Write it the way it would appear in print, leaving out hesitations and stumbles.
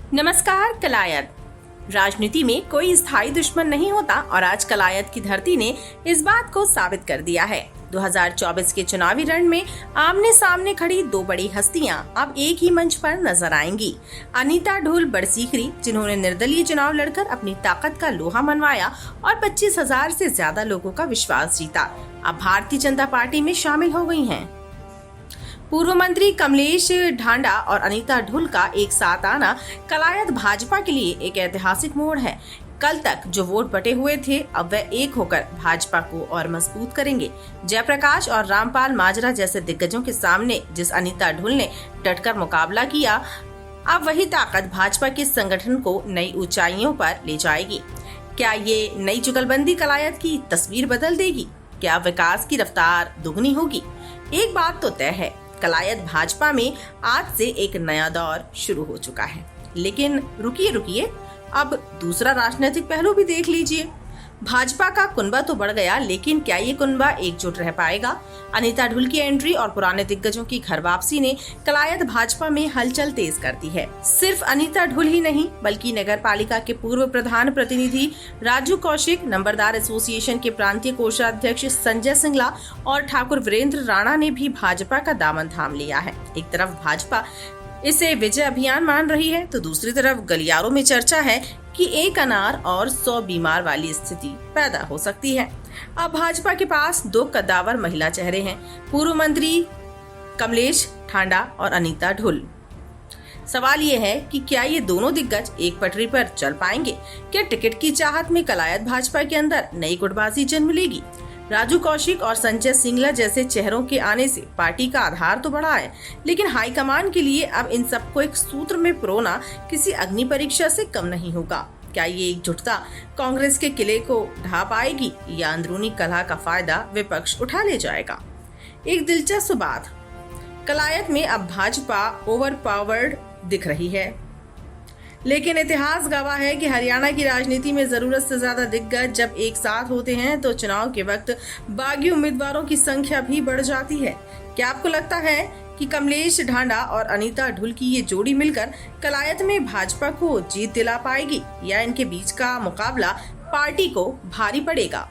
नमस्कार। कलायत राजनीति में कोई स्थायी दुश्मन नहीं होता और आज कलायत की धरती ने इस बात को साबित कर दिया है। 2024 के चुनावी रण में आमने सामने खड़ी दो बड़ी हस्तियां अब एक ही मंच पर नजर आएंगी। अनीता ढुल बड़सीखरी, जिन्होंने निर्दलीय चुनाव लड़कर अपनी ताकत का लोहा मनवाया और 25,000 से ज्यादा लोगों का विश्वास जीता, अब भारतीय जनता पार्टी में शामिल हो गई हैं। पूर्व मंत्री कमलेश ढांडा और अनीता ढुल का एक साथ आना कलायत भाजपा के लिए एक ऐतिहासिक मोड़ है। कल तक जो वोट बटे हुए थे, अब वे एक होकर भाजपा को और मजबूत करेंगे। जयप्रकाश और रामपाल माजरा जैसे दिग्गजों के सामने जिस अनीता ढुल ने डटकर मुकाबला किया, अब वही ताकत भाजपा के संगठन को नई ऊंचाइयों पर ले जाएगी। क्या ये नई जुगलबंदी कलायत की तस्वीर बदल देगी? क्या विकास की रफ्तार दुगनी होगी? एक बात तो तय है, कलायत भाजपा में आज से एक नया दौर शुरू हो चुका है। लेकिन रुकिए, अब दूसरा राजनीतिक पहलू भी देख लीजिए। भाजपा का कुनबा तो बढ़ गया, लेकिन क्या ये कुनबा एकजुट रह पाएगा? अनीता ढुल की एंट्री और पुराने दिग्गजों की घर वापसी ने कलायत भाजपा में हलचल तेज कर दी है। सिर्फ अनीता ढुल ही नहीं, बल्कि नगर पालिका के पूर्व प्रधान प्रतिनिधि राजू कौशिक, नंबरदार एसोसिएशन के प्रांतीय कोषाध्यक्ष संजय सिंगला और ठाकुर वीरेंद्र राणा ने भी भाजपा का दामन थाम लिया है। एक तरफ भाजपा इसे विजय अभियान मान रही है, तो दूसरी तरफ गलियारों में चर्चा है कि एक अनार और 100 बीमार वाली स्थिति पैदा हो सकती है। अब भाजपा के पास दो कद्दावर महिला चेहरे हैं, पूर्व मंत्री कमलेश ढांडा और अनीता ढुल। सवाल ये है कि क्या ये दोनों दिग्गज एक पटरी पर चल पाएंगे? क्या टिकट की चाहत में कलायत भाजपा के अंदर नई गुटबाजी जन्म लेगी? राजू कौशिक और संजय सिंगला जैसे चेहरों के आने से पार्टी का आधार तो बढ़ा है, लेकिन हाईकमान के लिए अब इन सबको एक सूत्र में पिरोना किसी अग्नि परीक्षा से कम नहीं होगा। क्या ये एकजुटता कांग्रेस के किले को ढा पाएगी या अंदरूनी कलह का फायदा विपक्ष उठा ले जाएगा? एक दिलचस्प बात, कलायत में अब भाजपा ओवरपावर्ड दिख रही है, लेकिन इतिहास गवाह है कि हरियाणा की राजनीति में जरूरत से ज्यादा दिग्गज जब एक साथ होते हैं तो चुनाव के वक्त बागी उम्मीदवारों की संख्या भी बढ़ जाती है। क्या आपको लगता है कि कमलेश ढांडा और अनीता ढुल की ये जोड़ी मिलकर कलायत में भाजपा को जीत दिला पाएगी या इनके बीच का मुकाबला पार्टी को भारी पड़ेगा?